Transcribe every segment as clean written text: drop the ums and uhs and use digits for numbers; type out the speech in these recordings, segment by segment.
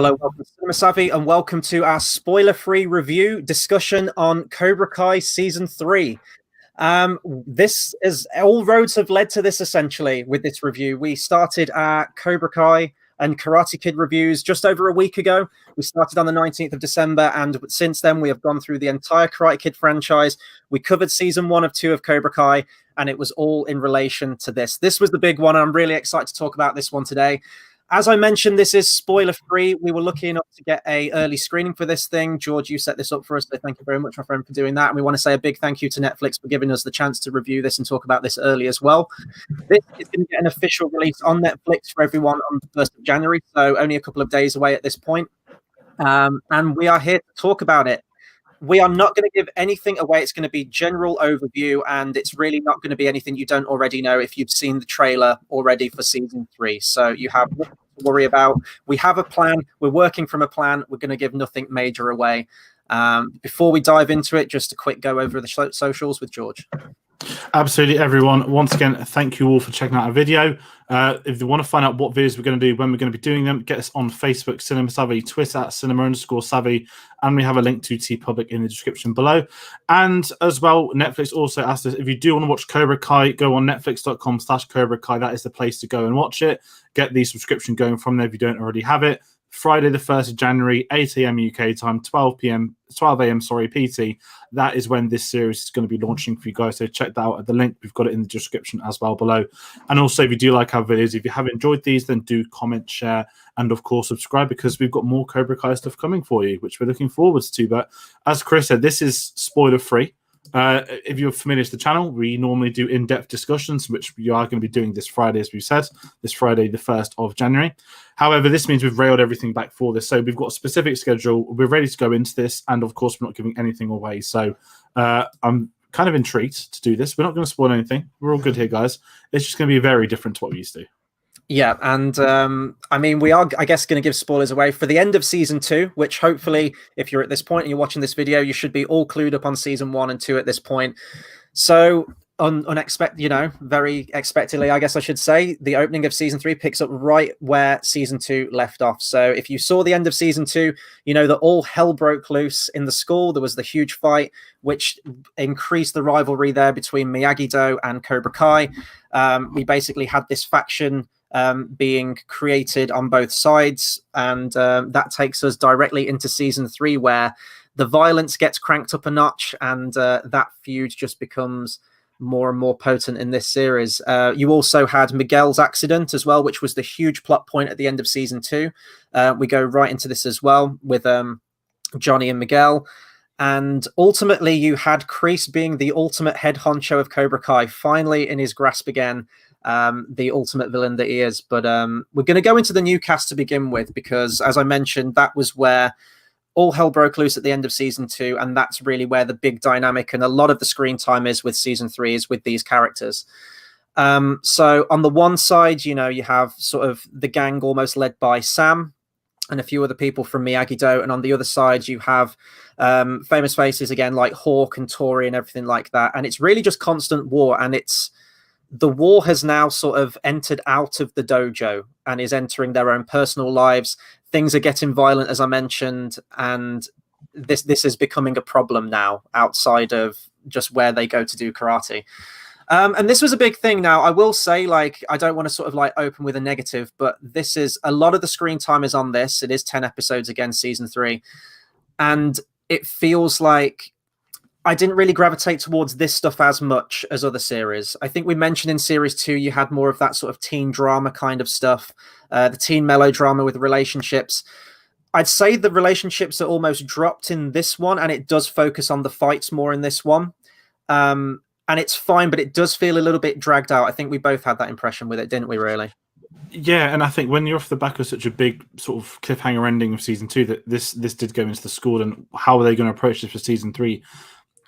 Hello, welcome to Cinema Savvy, and welcome to our spoiler-free review discussion on Cobra Kai Season 3. This is all roads have led to this essentially with this review. We started our Cobra Kai and Karate Kid reviews just over a week ago. We started on the 19th of December, and since then we have gone through the entire Karate Kid franchise. We covered Season 1 of 2 of Cobra Kai, and it was all in relation to this. This was the big one, and I'm really excited to talk about this one today. As I mentioned, this is spoiler-free. We were lucky enough to get an early screening for this thing. George, you set this up for us, so thank you very much, my friend, for doing that. And we want to say a big thank you to Netflix for giving us the chance to review this and talk about this early as well. This is going to get an official release on Netflix for everyone on the 1st of January, so only a couple of days away at this point. And we are here to talk about it. We are not going to give anything away. It's going to be general overview, and it's really not going to be anything you don't already know if you've seen the trailer already for Season 3. So you have nothing to worry about. We have a plan. We're working from a plan. We're going to give nothing major away. Before we dive into it, just a quick go over the socials with George. Absolutely, everyone. Once again, thank you all for checking out our video. If you want to find out what videos we're going to do, when we're going to be doing them, get us on Facebook, Cinema Savvy, Twitter at cinema_savvy, and we have a link to TeePublic in the description below. And as well, Netflix also asked us, if you do want to watch Cobra Kai, go on netflix.com/Cobra Kai. That is the place to go and watch it. Get the subscription going from there if you don't already have it. Friday the 1st of January, 8 a.m. UK time, 12 a.m. PT. That is when this series is going to be launching for you guys. So check that out at the link. We've got it in the description as well below. And also, if you do like our videos, if you have enjoyed these, then do comment, share, and of course, subscribe, because we've got more Cobra Kai stuff coming for you, which we're looking forward to. But as Chris said, this is spoiler-free. If you're familiar with the channel, we normally do in-depth discussions, which we are going to be doing this Friday, as we said, this Friday, the 1st of January. However, this means we've railed everything back for this. So we've got a specific schedule. We're ready to go into this. And of course, we're not giving anything away. So I'm kind of intrigued to do this. We're not going to spoil anything. We're all good here, guys. It's just going to be very different to what we used to. Yeah, and I mean, we are, I guess, going to give spoilers away for the end of Season 2, which hopefully, if you're at this point and you're watching this video, you should be all clued up on Season 1 and 2 at this point. So, unexpected, very expectedly, I guess I should say, the opening of Season 3 picks up right where Season 2 left off. So, if you saw the end of Season 2, you know that all hell broke loose in the school. There was the huge fight, which increased the rivalry there between Miyagi-Do and Cobra Kai. We basically had this faction being created on both sides, and that takes us directly into Season 3, where the violence gets cranked up a notch, and that feud just becomes more and more potent in this series. You also had Miguel's accident as well, which was the huge plot point at the end of Season 2. We go right into this as well with Johnny and Miguel. And ultimately, you had Kreese being the ultimate head honcho of Cobra Kai, finally in his grasp again, the ultimate villain that he is. But we're going to go into the new cast to begin with, because, as I mentioned, that was where all hell broke loose at the end of Season 2, and that's really where the big dynamic and a lot of the screen time is with Season 3, is with these characters. So on the one side, you have sort of the gang almost led by Sam and a few other people from Miyagi-Do, and on the other side you have famous faces again like Hawk and Tori and everything like that, and it's really just constant war, and the war has now sort of entered out of the dojo and is entering their own personal lives. Things are getting violent, as I mentioned, and this is becoming a problem now outside of just where they go to do karate. And this was a big thing. Now, I will say, I don't want to sort of open with a negative, but this is a lot of the screen time is on this. It is 10 episodes again, Season 3. And it feels like I didn't really gravitate towards this stuff as much as other series. I think we mentioned in Series 2, you had more of that sort of teen drama kind of stuff, the teen melodrama with relationships. I'd say the relationships are almost dropped in this one, and it does focus on the fights more in this one. And it's fine, but it does feel a little bit dragged out. I think we both had that impression with it, didn't we, really? Yeah, and I think when you're off the back of such a big sort of cliffhanger ending of Season 2, that this did go into the school, and how are they going to approach this for Season 3?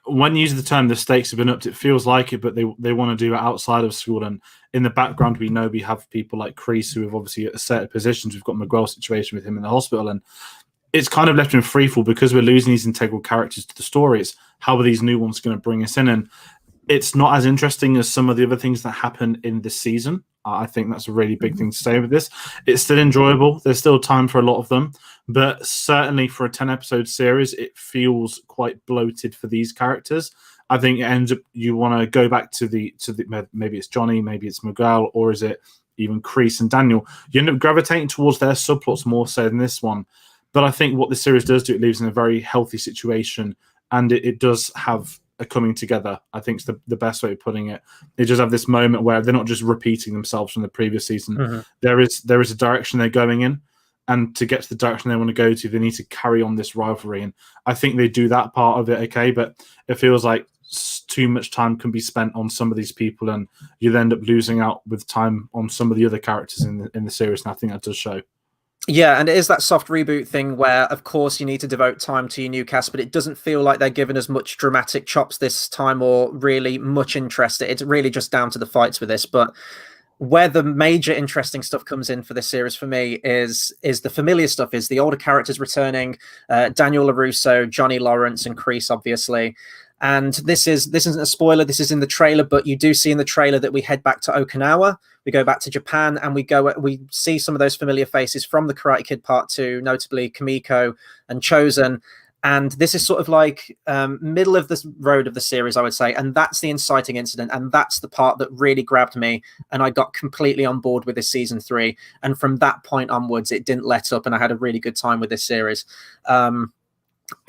When you use the term the stakes have been upped, it feels like it, but they want to do it outside of school. And in the background, we know we have people like Kreese who have obviously asserted positions. We've got Miguel's situation with him in the hospital, and it's kind of left in freefall because we're losing these integral characters to the story. It's how are these new ones going to bring us in? And it's not as interesting as some of the other things that happen in this season. I think that's a really big thing to say with this. It's still enjoyable. There's still time for a lot of them, but certainly for a 10-episode series, it feels quite bloated for these characters. I think it ends up you want to go back to the maybe it's Johnny, maybe it's Miguel, or is it even Kreese and Daniel? You end up gravitating towards their subplots more so than this one. But I think what this series does do, it leaves in a very healthy situation, and it does have a coming together. I think it's the best way of putting it. They just have this moment where they're not just repeating themselves from the previous season. Mm-hmm. There is a direction they're going in, and to get to the direction they want to go to, they need to carry on this rivalry. And I think they do that part of it okay, but it feels like too much time can be spent on some of these people, and you end up losing out with time on some of the other characters in the series. And I think that does show. Yeah, and it is that soft reboot thing where, of course, you need to devote time to your new cast, but it doesn't feel like they're giving us much dramatic chops this time or really much interest. It's really just down to the fights with this. But where the major interesting stuff comes in for this series for me is the familiar stuff, is the older characters returning, Daniel LaRusso, Johnny Lawrence, and Kreese, obviously. And this isn't a spoiler, this is in the trailer, but you do see in the trailer that we head back to Okinawa, we go back to Japan, and we see some of those familiar faces from the Karate Kid Part 2, notably Kimiko and Chosen. And this is sort of like middle of the road of the series, I would say. And that's the inciting incident. And that's the part that really grabbed me. And I got completely on board with this season 3. And from that point onwards, it didn't let up. And I had a really good time with this series.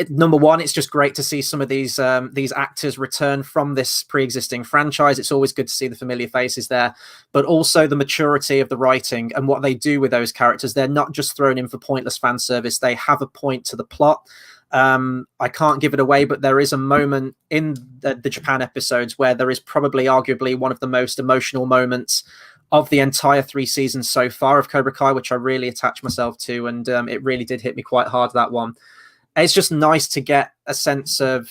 Number one, it's just great to see some of these actors return from this pre-existing franchise. It's always good to see the familiar faces there, but also the maturity of the writing and what they do with those characters. They're not just thrown in for pointless fan service. They have a point to the plot. I can't give it away, but there is a moment in the Japan episodes where there is probably arguably one of the most emotional moments of the entire 3 seasons so far of Cobra Kai, which I really attached myself to, and it really did hit me quite hard, that one. It's just nice to get a sense of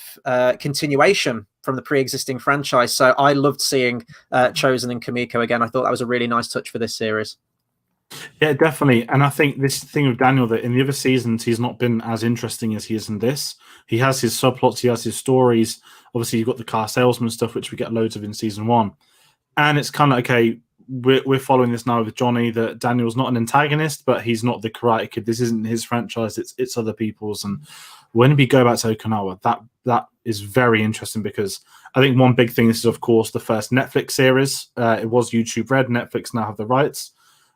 continuation from the pre-existing franchise. So I loved seeing Chosen and Kimiko again. I thought that was a really nice touch for this series. Yeah, definitely. And I think this thing with Daniel, that in the other seasons, he's not been as interesting as he is in this. He has his subplots, he has his stories. Obviously, you've got the car salesman stuff, which we get loads of in season 1. And it's kind of, okay, we're following this now with Johnny, that Daniel's not an antagonist, but he's not the Karate Kid. This isn't his franchise, it's other people's. And when we go back to Okinawa, that is very interesting, because I think one big thing, this is, of course, the first Netflix series. It was YouTube Red. Netflix now have the rights.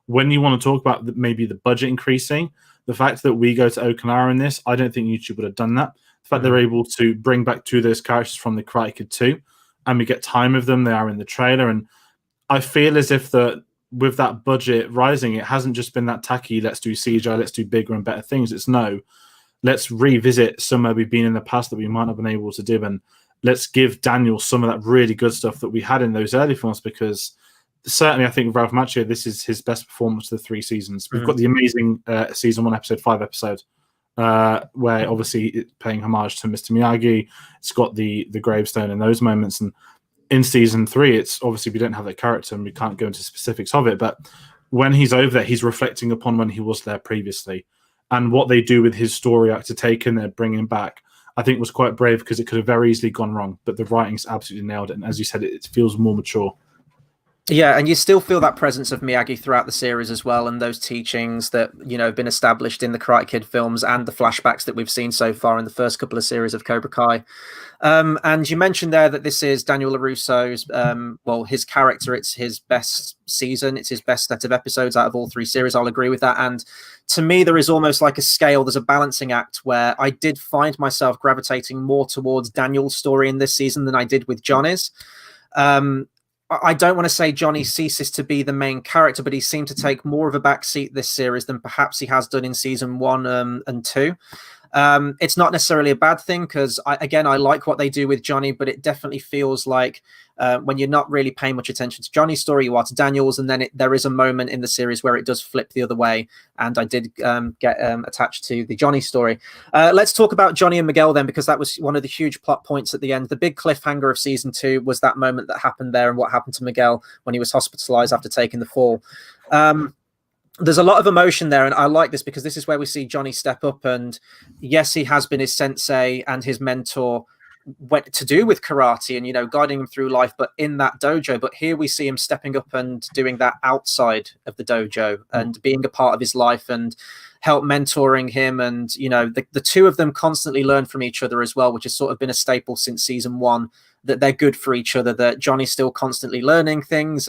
When you want to talk about maybe the budget increasing, the fact that we go to Okinawa in this, I don't think YouTube would have done that. The fact they're able to bring back 2 of those characters from the Karate Kid 2, and we get time with them. They are in the trailer, and I feel as if with that budget rising, it hasn't just been that tacky, let's do CGI, let's do bigger and better things. It's no, let's revisit somewhere we've been in the past that we might not have been able to do, and let's give Daniel some of that really good stuff that we had in those early films, because certainly I think with Ralph Macchio, this is his best performance of the 3 seasons. We've got the amazing season 1, episode 5 episode, where obviously it's paying homage to Mr. Miyagi. It's got the gravestone and those moments, and in season 3, it's obviously we don't have that character and we can't go into specifics of it, but when he's over there, he's reflecting upon when he was there previously, and what they do with his story arc to take in there, bring him back, I think was quite brave, because it could have very easily gone wrong, but the writing's absolutely nailed it. And as you said, it feels more mature. Yeah, and you still feel that presence of Miyagi throughout the series as well, and those teachings that, you know, have been established in the Karate Kid films and the flashbacks that we've seen so far in the first couple of series of Cobra Kai. And you mentioned there that this is Daniel LaRusso's, his character, it's his best season, it's his best set of episodes out of all 3 series. I'll agree with that. And to me, there is almost like a scale, there's a balancing act where I did find myself gravitating more towards Daniel's story in this season than I did with Johnny's. I don't want to say Johnny ceases to be the main character, but he seemed to take more of a backseat this series than perhaps he has done in season 1 and 2. It's not necessarily a bad thing, because I like what they do with Johnny, but it definitely feels like when you're not really paying much attention to Johnny's story, you are to Daniel's, and then there is a moment in the series where it does flip the other way, and I did get attached to the Johnny story. Let's talk about Johnny and Miguel then, because that was one of the huge plot points at the end. The big cliffhanger of season 2 was that moment that happened there and what happened to Miguel when he was hospitalized after taking the fall. There's a lot of emotion there, and I like this because this is where we see Johnny step up, and yes, he has been his sensei and his mentor went to do with karate and, you know, guiding him through life, but in that dojo. But here we see him stepping up and doing that outside of the dojo and being a part of his life and help mentoring him. And, you know, the two of them constantly learn from each other as well, which has sort of been a staple since season one, that they're good for each other, that Johnny's still constantly learning things,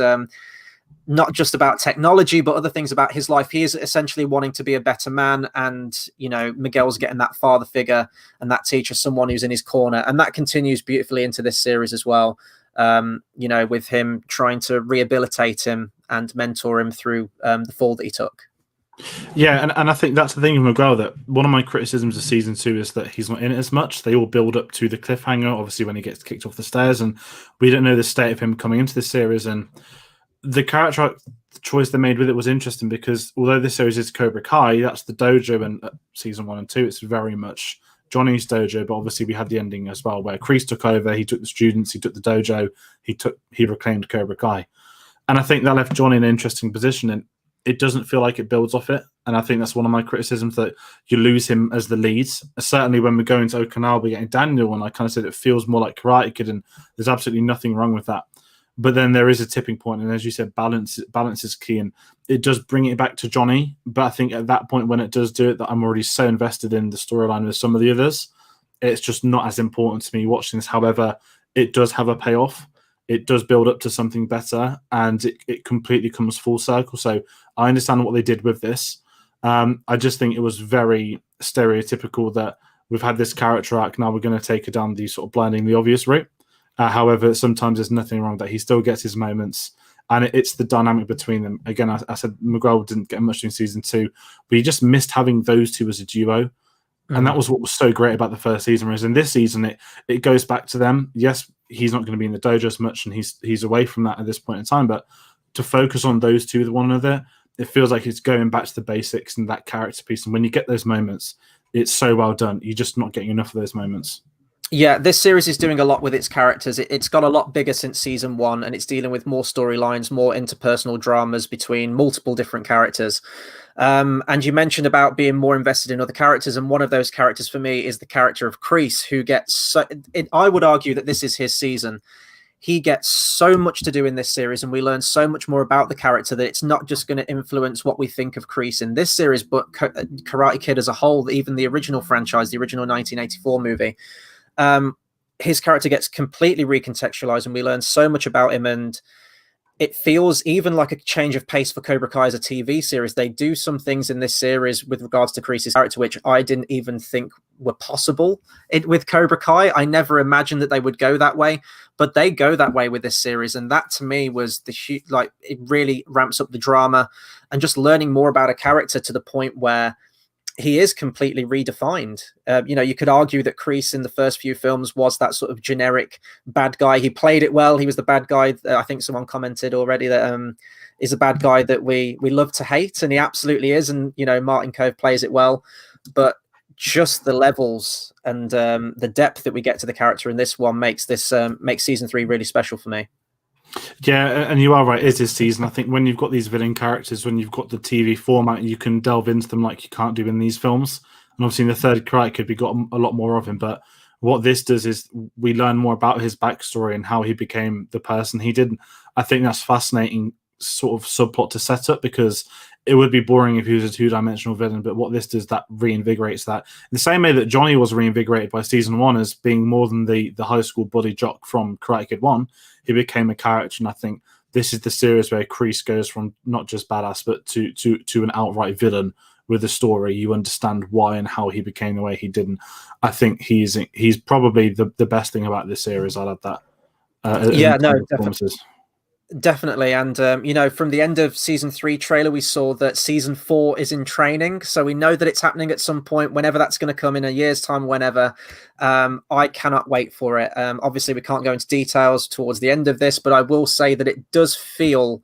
not just about technology, but other things about his life. He is essentially wanting to be a better man. And, you know, Miguel's getting that father figure and that teacher, someone who's in his corner. And that continues beautifully into this series as well. You know, with him trying to rehabilitate him and mentor him through the fall that he took. Yeah, and I think that's the thing with Miguel, that one of my criticisms of season 2 is that he's not in it as much. They all build up to the cliffhanger, obviously, when he gets kicked off the stairs, and we don't know the state of him coming into this series. And the character choice they made with it was interesting, because although this series is Cobra Kai, that's the dojo, and season 1 and 2, it's very much Johnny's dojo. But obviously we had the ending as well, where Kreese took over, he took the students, he took the dojo, he reclaimed Cobra Kai. And I think that left Johnny in an interesting position, and it doesn't feel like it builds off it. And I think that's one of my criticisms, that you lose him as the leads. Certainly when we go into Okinawa, we're getting Daniel, and I kind of said it feels more like Karate Kid, and there's absolutely nothing wrong with that. But then there is a tipping point, and as you said, balance is key, and it does bring it back to Johnny. But I think at that point, when it does do it, that I'm already so invested in the storyline with some of the others, it's just not as important to me watching this. However, it does have a payoff. It does build up to something better, and it completely comes full circle. So I understand what they did with this. I just think it was very stereotypical that we've had this character arc, now we're going to take it down the sort of blinding the obvious route. However, sometimes there's nothing wrong with that. He still gets his moments, and it's the dynamic between them. Again, I said Miguel didn't get much in season 2, but he just missed having those two as a duo. And that was what was so great about the first season. Whereas in this season, it goes back to them. Yes, he's not going to be in the dojo as much, and he's away from that at this point in time. But to focus on those two with one another, it feels like it's going back to the basics and that character piece. And when you get those moments, it's so well done. You're just not getting enough of those moments. Yeah, this series is doing a lot with its characters. It's got a lot bigger since season 1, and it's dealing with more storylines, more interpersonal dramas between multiple different characters. And you mentioned about being more invested in other characters, and one of those characters for me is the character of Kreese, who gets I would argue that this is his season. He gets so much to do in this series, and we learn so much more about the character that it's not just going to influence what we think of Kreese in this series, but Karate Kid as a whole, even the original franchise, the original 1984 movie. His character gets completely recontextualized, and we learn so much about him, and it feels even like a change of pace for Cobra Kai as a TV series. They do some things in this series with regards to Kreese's character, which I didn't even think were possible with Cobra Kai. I never imagined that they would go that way, but they go that way with this series. And that to me was it really ramps up the drama and just learning more about a character to the point where he is completely redefined. You know, you could argue that Kreese in the first few films was that sort of generic bad guy. He played it well. He was the bad guy. I think someone commented already that is a bad guy that we love to hate, and he absolutely is. And, you know, Martin Cove plays it well. But just the levels and the depth that we get to the character in this one makes season 3 really special for me. Yeah, and you are right, it is this season. I think when you've got these villain characters, when you've got the TV format, you can delve into them like you can't do in these films. And obviously in the third Karate Kid, we got a lot more of him. But what this does is we learn more about his backstory and how he became the person he did. I think that's fascinating sort of subplot to set up, because it would be boring if he was a two-dimensional villain, but what this does, that reinvigorates that. In the same way that Johnny was reinvigorated by season 1 as being more than the high school buddy jock from Karate Kid 1, he became a character. And I think this is the series where Kreese goes from not just badass, but to an outright villain with a story. You understand why and how he became the way he did. And I think he's probably the best thing about this series. I'll add that. Yeah, no, definitely. And you know, from the end of season 3 trailer, we saw that season 4 is in training, so we know that it's happening at some point, whenever that's going to come, in a year's time, whenever. I cannot wait for it. Obviously we can't go into details towards the end of this, but I will say that it does feel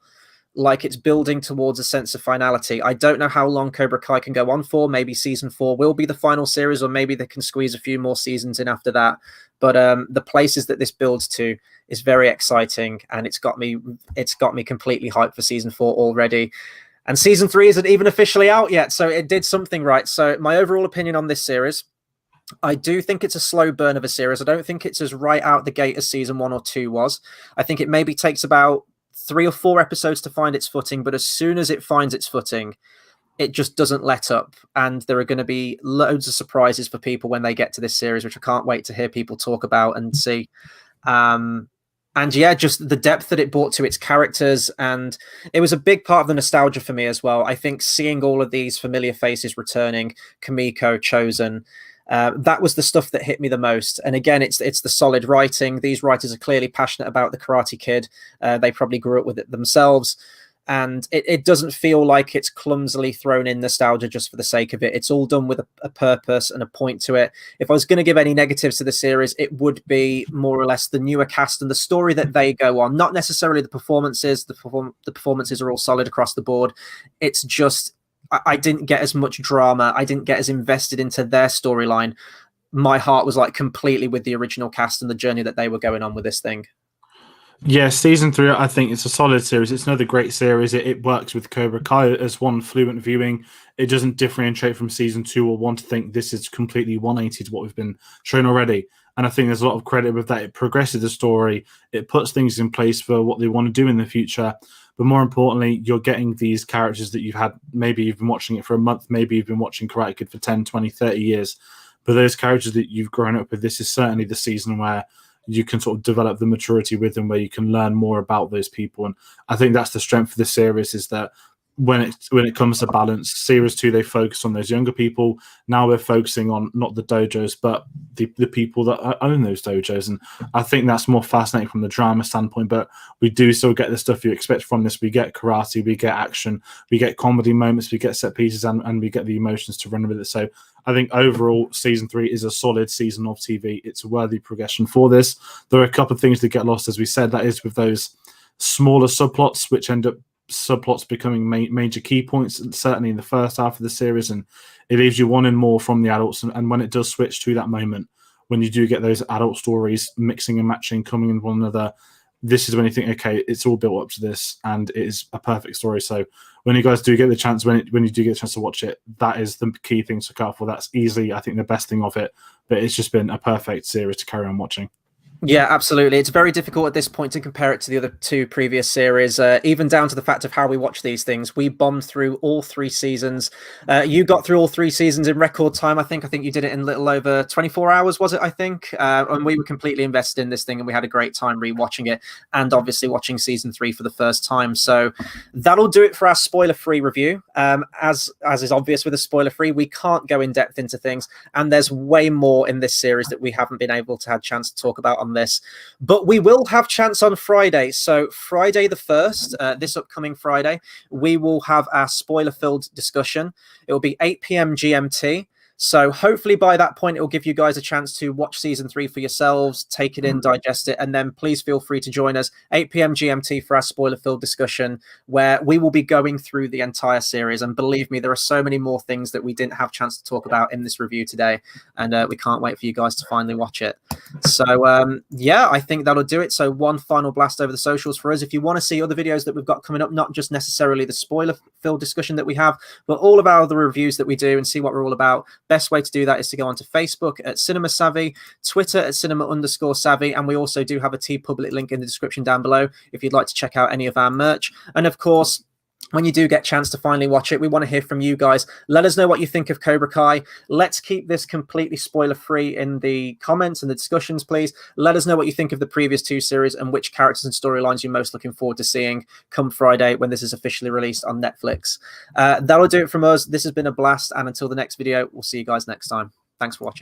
like it's building towards a sense of finality. I don't know how long Cobra Kai can go on for. Maybe season 4 will be the final series, or maybe they can squeeze a few more seasons in after that. But the places that this builds to is very exciting, and it's got me completely hyped for season 4 already. And season 3 isn't even officially out yet, so it did something right. So my overall opinion on this series, I do think it's a slow burn of a series. I don't think it's as right out the gate as season 1 or 2 was. I think it maybe takes about 3 or 4 episodes to find its footing, but as soon as it finds its footing, it just doesn't let up. And there are going to be loads of surprises for people when they get to this series, which I can't wait to hear people talk about and see. And yeah, just the depth that it brought to its characters. And it was a big part of the nostalgia for me as well. I think seeing all of these familiar faces returning, Kamiko, Chosen, that was the stuff that hit me the most. And again, it's the solid writing. These writers are clearly passionate about the Karate Kid. They probably grew up with it themselves. And it doesn't feel like it's clumsily thrown in nostalgia just for the sake of it. It's all done with a purpose and a point to it. If I was going to give any negatives to the series, it would be more or less the newer cast and the story that they go on, not necessarily the performances. The performances are all solid across the board. It's just I didn't get as much drama. I didn't get as invested into their storyline. My heart was like completely with the original cast and the journey that they were going on with this thing. Yeah, season 3, I think it's a solid series. It's another great series. It works with Cobra Kai as one fluent viewing. It doesn't differentiate from season 2 or 1 to think this is completely 180 to what we've been shown already. And I think there's a lot of credit with that. It progresses the story. It puts things in place for what they want to do in the future. But more importantly, you're getting these characters that you've had, maybe you've been watching it for a month, maybe you've been watching Karate Kid for 10, 20, 30 years. But those characters that you've grown up with, this is certainly the season where you can sort of develop the maturity with them, where you can learn more about those people. And I think that's the strength of the series, is that when it comes to balance, series 2, they focus on those younger people. Now we're focusing on not the dojos, but the people that own those dojos. And I think that's more fascinating from the drama standpoint, but we do still get the stuff you expect from this. We get karate, we get action, we get comedy moments, we get set pieces, and we get the emotions to run with it. So I think overall, season 3 is a solid season of TV. It's a worthy progression for this. There are a couple of things that get lost, as we said, that is with those smaller subplots, which end up subplots becoming major key points, certainly in the first half of the series, and it leaves you wanting more from the adults. And when it does switch to that moment, when you do get those adult stories mixing and matching, coming in one another, this is when you think, okay, it's all built up to this, and it is a perfect story. So when you guys do get the chance, when you do get a chance to watch it, that is the key thing to look out for. That's easily, I think, the best thing of it. But it's just been a perfect series to carry on watching. Yeah, absolutely. It's very difficult at this point to compare it to the other 2 previous series, even down to the fact of how we watch these things. We bombed through all 3 seasons. You got through all 3 seasons in record time, I think. I think you did it in a little over 24 hours, was it, I think? And we were completely invested in this thing, and we had a great time rewatching it, and obviously watching season 3 for the first time. So that'll do it for our spoiler-free review. As is obvious with a spoiler-free, we can't go in depth into things, and there's way more in this series that we haven't been able to have a chance to talk about on this, but we will have chance on Friday. So Friday the 1st, this upcoming Friday, we will have our spoiler-filled discussion. It will be 8 p.m. GMT. So hopefully by that point, it will give you guys a chance to watch season 3 for yourselves, take it in, digest it, and then please feel free to join us 8 p.m. GMT for our spoiler-filled discussion, where we will be going through the entire series. And believe me, there are so many more things that we didn't have a chance to talk about in this review today, and we can't wait for you guys to finally watch it. So yeah, I think that'll do it. So one final blast over the socials for us. If you want to see other videos that we've got coming up, not just necessarily the spoiler-filled discussion that we have, but all of our other reviews that we do, and see what we're all about, best way to do that is to go onto Facebook at Cinema Savvy, Twitter at cinema_savvy, and we also do have a TeePublic link in the description down below if you'd like to check out any of our merch. And of course, when you do get a chance to finally watch it, we want to hear from you guys. Let us know what you think of Cobra Kai. Let's keep this completely spoiler-free in the comments and the discussions, please. Let us know what you think of the previous 2 series and which characters and storylines you're most looking forward to seeing come Friday when this is officially released on Netflix. That'll do it from us. This has been a blast, and until the next video, we'll see you guys next time. Thanks for watching.